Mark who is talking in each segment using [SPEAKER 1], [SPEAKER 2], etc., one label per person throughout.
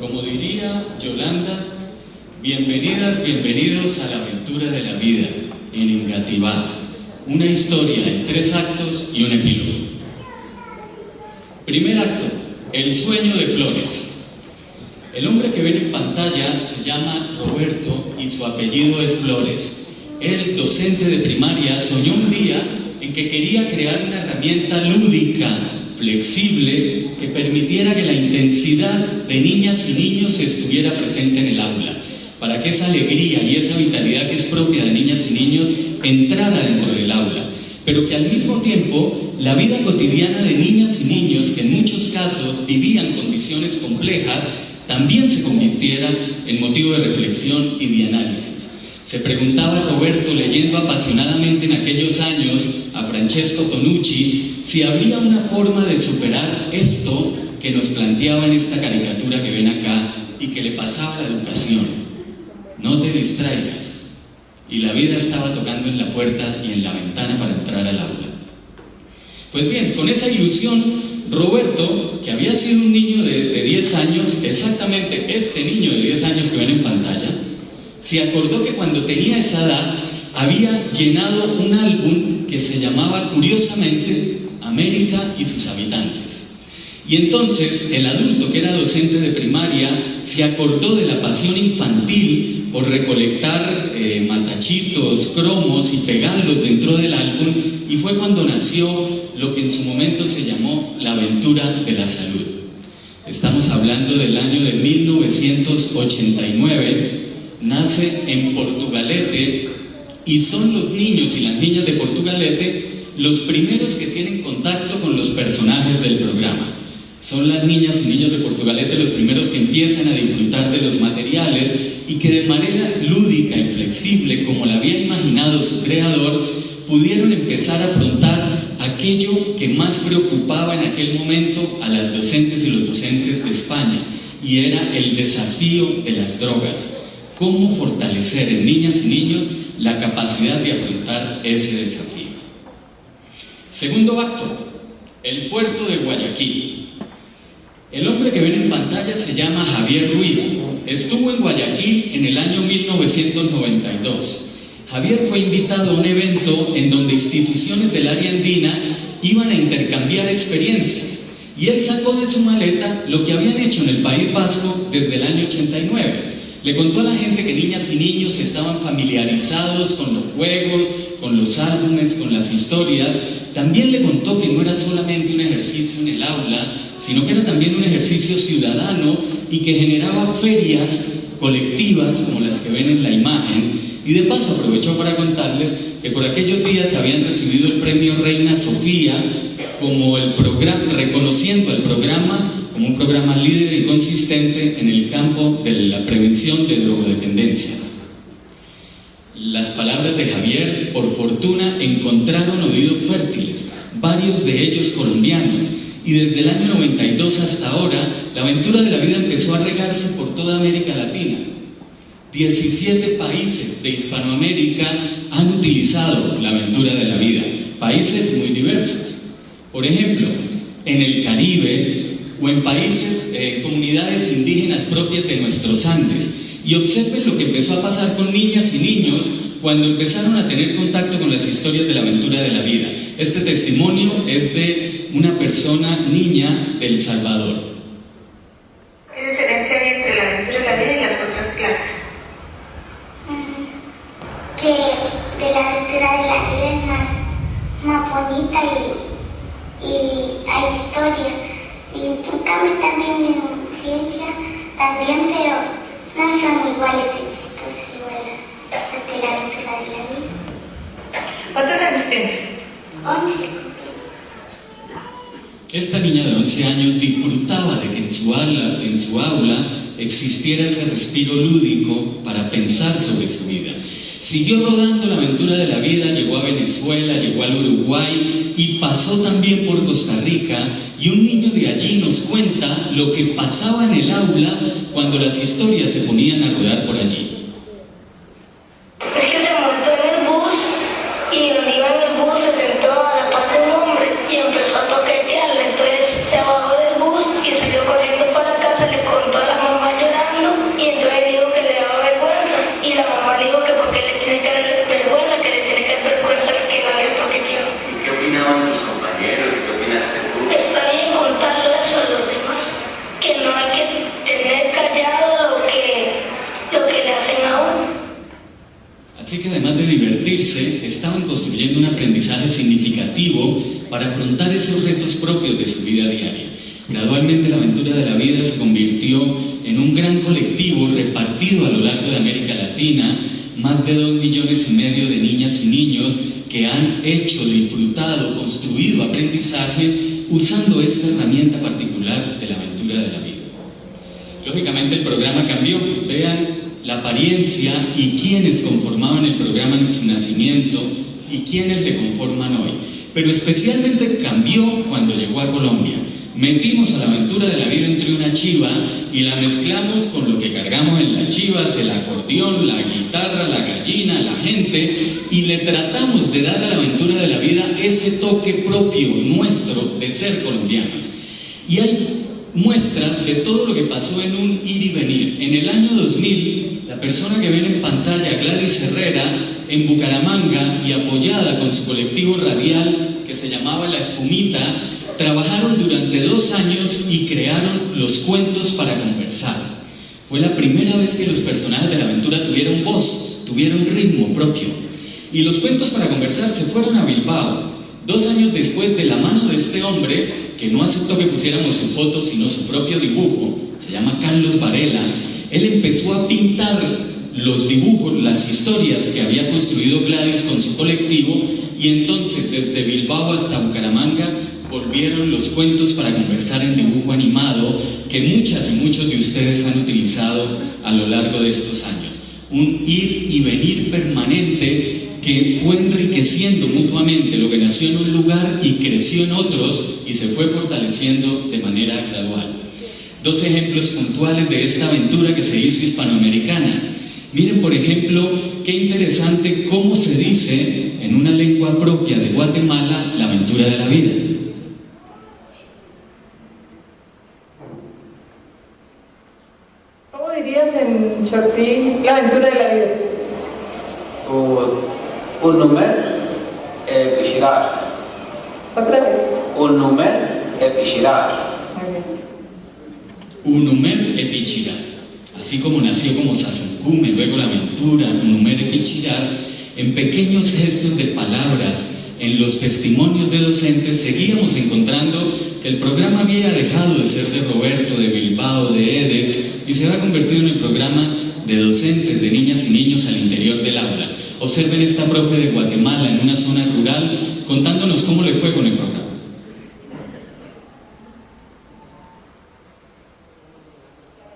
[SPEAKER 1] Como diría Yolanda, bienvenidas, bienvenidos a la aventura de la vida en Engativá, una historia en 3 actos y un epílogo. Primer acto, el sueño de Flores. El hombre que ven en pantalla se llama Roberto y su apellido es Flores. Él, docente de primaria, soñó un día en que quería crear una herramienta lúdica, flexible, que permitiera que la intensidad de niñas y niños estuviera presente en el aula, para que esa alegría y esa vitalidad que es propia de niñas y niños entrara dentro del aula, pero que al mismo tiempo la vida cotidiana de niñas y niños, que en muchos casos vivían condiciones complejas, también se convirtiera en motivo de reflexión y de análisis. Se preguntaba Roberto, leyendo apasionadamente en aquellos años a Francesco Tonucci, si habría una forma de superar esto que nos planteaba en esta caricatura que ven acá y que le pasaba a la educación. No te distraigas. Y la vida estaba tocando en la puerta y en la ventana para entrar al aula. Pues bien, con esa ilusión, Roberto, que había sido un niño de 10 años, exactamente este niño de 10 años que ven en pantalla, se acordó que cuando tenía esa edad había llenado un álbum que se llamaba, curiosamente, América y sus habitantes. Y entonces el adulto, que era docente de primaria, se acordó de la pasión infantil por recolectar matachitos, cromos y pegarlos dentro del álbum, y fue cuando nació lo que en su momento se llamó la aventura de la salud. Estamos hablando del año de 1989, nace en Portugalete, y son los niños y las niñas de Portugalete los primeros que tienen contacto con los personajes del programa. Son las niñas y niños de Portugalete los primeros que empiezan a disfrutar de los materiales y que de manera lúdica y flexible, como la había imaginado su creador, pudieron empezar a afrontar aquello que más preocupaba en aquel momento a las docentes y los docentes de España, y era el desafío de las drogas. Cómo fortalecer en niñas y niños la capacidad de afrontar ese desafío. Segundo acto, el puerto de Guayaquil. El hombre que ven en pantalla se llama Javier Ruiz. Estuvo en Guayaquil en el año 1992. Javier fue invitado a un evento en donde instituciones del área andina iban a intercambiar experiencias, y él sacó de su maleta lo que habían hecho en el País Vasco desde el año 89. Le contó a la gente que niñas y niños estaban familiarizados con los juegos, con los álbumes, con las historias. También le contó que no era solamente un ejercicio en el aula, sino que era también un ejercicio ciudadano y que generaba ferias colectivas como las que ven en la imagen. Y de paso aprovechó para contarles que por aquellos días habían recibido el premio Reina Sofía como reconociendo el programa como un programa líder y consistente en el campo de la prevención de drogodependencias. Las palabras de Javier, por fortuna, encontraron oídos fértiles, varios de ellos colombianos, y desde el año 92 hasta ahora, la aventura de la vida empezó a regarse por toda América Latina. 17 países de Hispanoamérica han utilizado la aventura de la vida, países muy diversos. Por ejemplo, en el Caribe, o en países, comunidades indígenas propias de nuestros Andes. Y observen lo que empezó a pasar con niñas y niños cuando empezaron a tener contacto con las historias de la aventura de la vida. Este testimonio es de una persona, niña de El Salvador.
[SPEAKER 2] ¿Qué diferencia hay entre la aventura de la vida y las otras clases?
[SPEAKER 3] Que de la aventura de la vida es más bonita y hay historia. Y en cambio también en ciencia, también, pero no son iguales de chistosas, igual que la aventura de la vida.
[SPEAKER 2] ¿Cuántos años tienes?
[SPEAKER 3] 11.
[SPEAKER 1] Esta niña de 11 años disfrutaba de que en su aula existiera ese respiro lúdico para pensar sobre su vida. Siguió rodando la aventura de la vida, llegó a Venezuela, llegó al Uruguay y pasó también por Costa Rica, y un niño de allí nos cuenta lo que pasaba en el aula cuando las historias se ponían a rodar por allí.
[SPEAKER 3] Es que se montó en el bus y donde iba en el bus se sentó a la parte de un hombre y empezó a toquetearle, entonces se bajó del bus y salió corriendo para casa, le contó a la mamá
[SPEAKER 1] Así que además de divertirse, estaban construyendo un aprendizaje significativo para afrontar esos retos propios de su vida diaria. Gradualmente la aventura de la vida se convirtió en un gran colectivo repartido a lo largo de América Latina, más de 2,5 millones de niñas y niños que han hecho, disfrutado, construido aprendizaje usando esta herramienta particular de la aventura de la vida. Lógicamente el programa cambió. Vean la apariencia y quiénes conformaban el programa en su nacimiento y quiénes le conforman hoy. Pero especialmente cambió cuando llegó a Colombia. Metimos a la aventura de la vida entre una chiva y la mezclamos con lo que cargamos en las chivas, el acordeón, la guitarra, la gallina, la gente, y le tratamos de dar a la aventura de la vida ese toque propio nuestro de ser colombianos. Y hay muestras de todo lo que pasó en un ir y venir. En el año 2000, la persona que ven en pantalla, Gladys Herrera, en Bucaramanga y apoyada con su colectivo radial que se llamaba La Espumita, trabajaron durante 2 años y crearon los cuentos para conversar. Fue la primera vez que los personajes de la aventura tuvieron voz, tuvieron ritmo propio. Y los cuentos para conversar se fueron a Bilbao. 2 años después, de la mano de este hombre, que no aceptó que pusiéramos su foto, sino su propio dibujo, se llama Carlos Varela, él empezó a pintar los dibujos, las historias que había construido Gladys con su colectivo, y entonces desde Bilbao hasta Bucaramanga volvieron los cuentos para conversar en dibujo animado que muchas y muchos de ustedes han utilizado a lo largo de estos años. Un ir y venir permanente que fue enriqueciendo mutuamente lo que nació en un lugar y creció en otros y se fue fortaleciendo de manera gradual. 2 ejemplos puntuales de esta aventura que se hizo hispanoamericana. Miren, por ejemplo, qué interesante cómo se dice en una lengua propia de Guatemala la aventura de la vida.
[SPEAKER 4] ¿Cómo dirías en Chortí la aventura de la vida?
[SPEAKER 5] Unumer Bishirar.
[SPEAKER 4] ¿Otra vez?
[SPEAKER 5] Unumer Bishirar.
[SPEAKER 1] Unumer Epichirar. Así como nació como Sazuncume, luego la aventura, Unumer Epichirar, en pequeños gestos de palabras, en los testimonios de docentes, seguíamos encontrando que el programa había dejado de ser de Roberto, de Bilbao, de Edex, y se había convertido en el programa de docentes, de niñas y niños al interior del aula. Observen esta profe de Guatemala en una zona rural contándonos cómo le fue con el programa.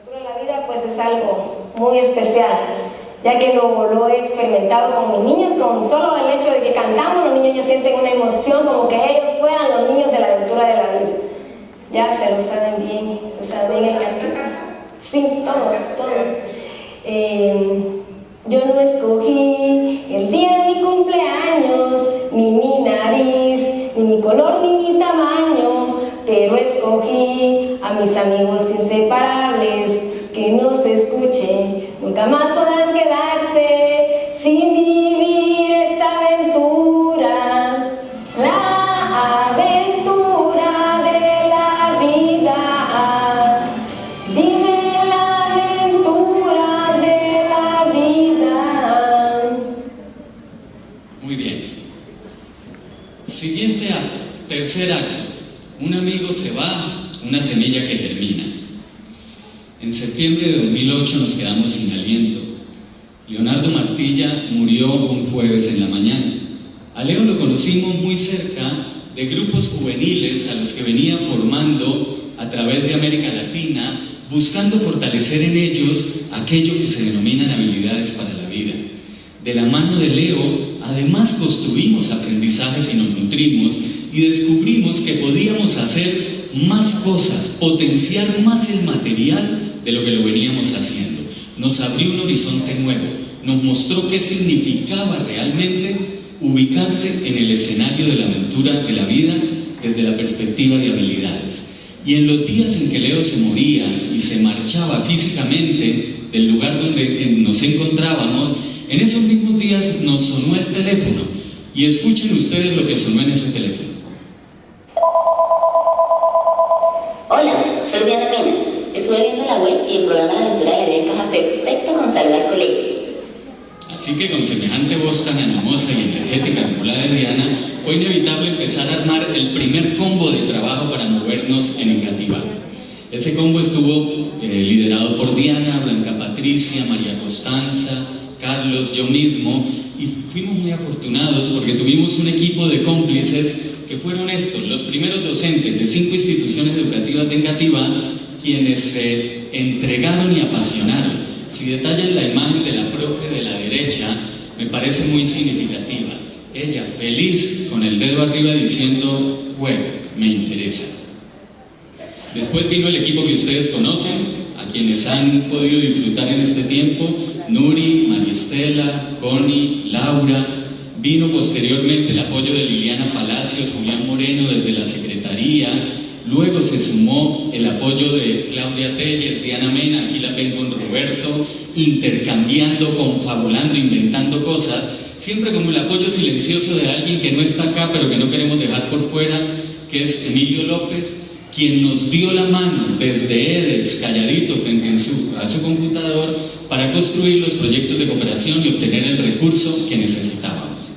[SPEAKER 6] La vida pues es algo muy especial, ya que lo he experimentado con mis niños, con solo el hecho de que cantamos, los niños ya sienten una emoción como que ellos fueran los niños de la aventura de la vida. Ya se lo saben bien, se saben bien el canto. Sí, todos. Yo no escogí el día de mi cumpleaños, ni mi nariz, ni mi color, ni mi tamaño, pero escogí a mis amigos inseparables que no se escuchen, nunca más podrán quedarse sin vivir esta aventura, la aventura de la vida. Dime la aventura de la vida.
[SPEAKER 1] Muy bien. Siguiente acto, tercer acto. Un amigo se va, una semilla que germina. En septiembre de 2008 nos quedamos sin aliento. Leonardo Martilla murió un jueves en la mañana. A Leo lo conocimos muy cerca de grupos juveniles a los que venía formando a través de América Latina, buscando fortalecer en ellos aquello que se denominan habilidades para la vida. De la mano de Leo, además construimos aprendizajes y nos nutrimos y descubrimos que podíamos hacer más cosas, potenciar más el material de lo que lo veníamos haciendo. Nos abrió un horizonte nuevo, nos mostró qué significaba realmente ubicarse en el escenario de la aventura de la vida desde la perspectiva de habilidades. Y en los días en que Leo se moría y se marchaba físicamente del lugar donde nos encontrábamos, en esos mismos días nos sonó el teléfono. Y escuchen ustedes lo que sonó en ese teléfono.
[SPEAKER 7] Hola, soy Diana Mena. Estuve viendo la web y el programa La Aventura de la Vida encaja perfecto con Salud al Colegio.
[SPEAKER 1] Así que con semejante voz tan animosa y energética como la de Diana, fue inevitable empezar a armar el primer combo de trabajo para movernos en Engativá. Ese combo estuvo liderado por Diana, Blanca Patricia, María Constanza, Carlos, yo mismo, y fuimos muy afortunados porque tuvimos un equipo de cómplices que fueron estos, los primeros docentes de 5 instituciones educativas de Engativá, quienes se entregaron y apasionaron. Si detallan la imagen de la profe de la derecha, me parece muy significativa. Ella feliz con el dedo arriba diciendo, me interesa. Después vino el equipo que ustedes conocen, a quienes han podido disfrutar en este tiempo, Nuri, María Estela, Connie, Laura. Vino posteriormente el apoyo de Liliana Palacios, Julián Moreno desde la Secretaría. Luego se sumó el apoyo de Claudia Telles, Diana Mena, aquí la ven con Roberto, intercambiando, confabulando, inventando cosas, siempre como el apoyo silencioso de alguien que no está acá, pero que no queremos dejar por fuera, que es Emilio López, quien nos dio la mano desde EDEX, calladito frente a su computador, para construir los proyectos de cooperación y obtener el recurso que necesitábamos.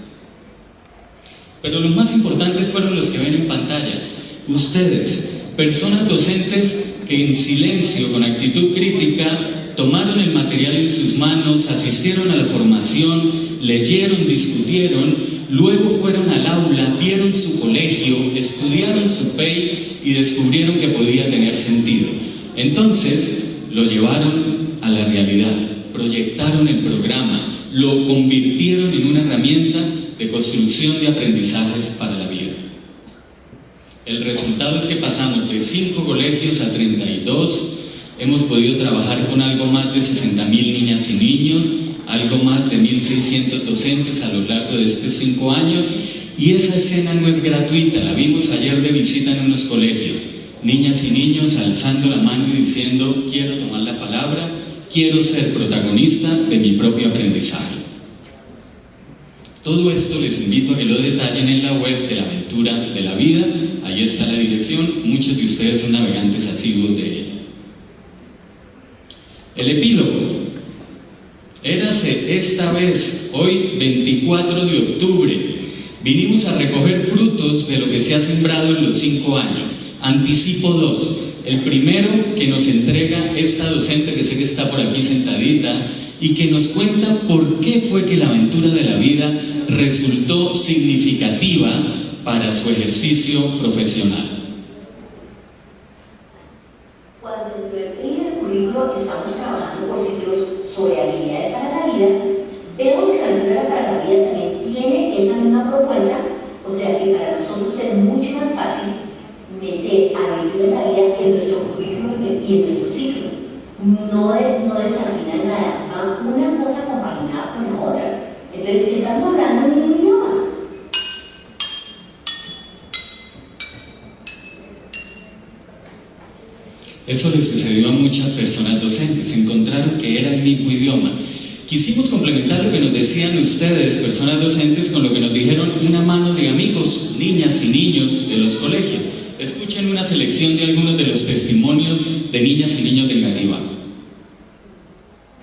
[SPEAKER 1] Pero los más importantes fueron los que ven en pantalla. Ustedes, personas docentes que en silencio, con actitud crítica, tomaron el material en sus manos, asistieron a la formación, leyeron, discutieron, luego fueron al aula, vieron su colegio, estudiaron su PEI y descubrieron que podía tener sentido. Entonces, lo llevaron a la realidad, proyectaron el programa, lo convirtieron en una herramienta de construcción de aprendizajes para la vida. El resultado es que pasamos de 5 colegios a 32, hemos podido trabajar con algo más de 60.000 niñas y niños, algo más de 1.600 docentes a lo largo de estos 5 años, y esa escena no es gratuita, la vimos ayer de visita en unos colegios, niñas y niños alzando la mano y diciendo, quiero tomar la palabra, quiero ser protagonista de mi propio aprendizaje. Todo esto les invito a que lo detallen en la web de la Aventura de la Vida. Ahí está la dirección, muchos de ustedes son navegantes asiduos de ella. El epílogo. Érase esta vez, hoy 24 de octubre, vinimos a recoger frutos de lo que se ha sembrado en los 5 años. Anticipo 2. El primero que nos entrega esta docente que sé que está por aquí sentadita y que nos cuenta por qué fue que la aventura de la vida resultó significativa para su ejercicio profesional.
[SPEAKER 8] Cuando en el currículo estamos trabajando por ciclos sobre habilidades para la vida, vemos que la aventura para la vida también tiene esa misma propuesta, o sea que para nosotros es mucho más fácil meter aventura en la vida en nuestro currículo y en nuestro ciclo. No desafina nada, va una cosa compaginada con la otra. Entonces, estamos hablando en un idioma.
[SPEAKER 1] Eso le sucedió a muchas personas docentes, encontraron que era el mismo idioma. Quisimos complementar lo que nos decían ustedes, personas docentes, con lo que nos dijeron una mano de amigos, niñas y niños de los colegios. Escuchen una selección de algunos de los testimonios de niñas y niños de Engativá.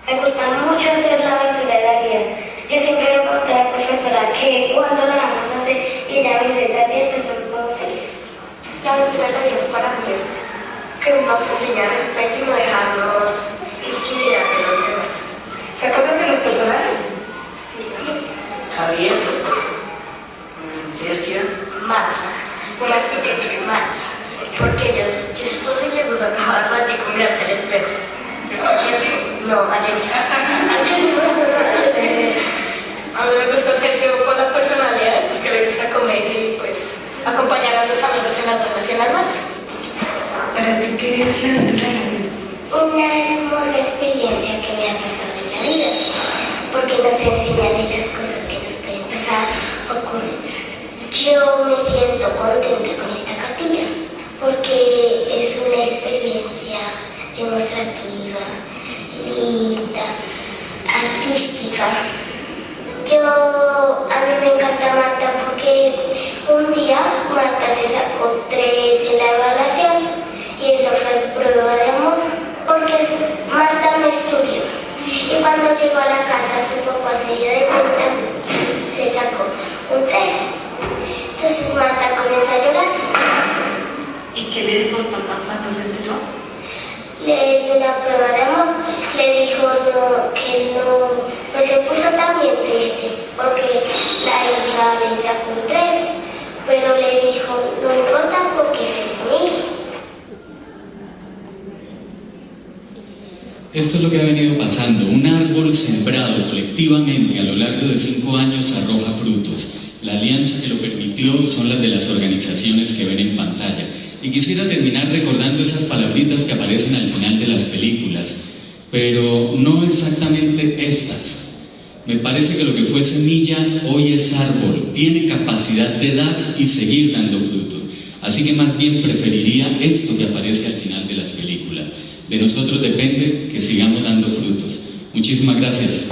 [SPEAKER 3] Me gusta mucho hacer la aventura de la vida. Yo siempre le pregunté a la profesora que cuando la vamos a hacer y ella me dice, Daniel, te veo muy feliz. La aventura de la vida es para mí es que nos enseña respeto y no dejarnos intimidar de los demás.
[SPEAKER 2] ¿Se acuerdan de los personajes?
[SPEAKER 3] Sí.
[SPEAKER 2] Javier, Sergio,
[SPEAKER 3] Marta.
[SPEAKER 2] ¿cuál es tu preferida?
[SPEAKER 3] Marta. Porque ellos chistosos y les gusta cada ratico mirarse al espejo. No, ayer.
[SPEAKER 2] A mí me gusta Sergio por la personalidad, porque le gusta comer y pues acompañar a los amigos en las buenas y en las malas. ¿Para ti qué es la aventura de la vida?
[SPEAKER 3] Una hermosa experiencia que me ha pasado en la vida, porque nos enseñan de las cosas que nos pueden pasar, ocurren. Yo me siento contenta con esta cartilla, porque es una experiencia demostrativa, linda, artística. A mí me encanta Marta porque un día Marta se sacó 3 en la evaluación y eso fue prueba de amor, porque Marta me estudió Y cuando llegó a la casa, su papá se dio de cuenta y se sacó un 3. Entonces Marta comenzó a llorar.
[SPEAKER 2] ¿Y qué le dijo el papá cuando se enteró?
[SPEAKER 3] Le dio una prueba de amor. Le dijo que no, pues se puso también triste porque la hija le sacó un 3, pero le dijo, no importa porque es mi hija.
[SPEAKER 1] Esto es lo que ha venido pasando. Un árbol sembrado colectivamente a lo largo de 5 años arroja frutos. La alianza que lo permitió son las de las organizaciones que ven en pantalla. Y quisiera terminar recordando esas palabritas que aparecen al final de las películas, pero no exactamente estas. Me parece que lo que fue semilla hoy es árbol, tiene capacidad de dar y seguir dando frutos. Así que más bien preferiría esto que aparece al final de las películas. De nosotros depende que sigamos dando frutos. Muchísimas gracias.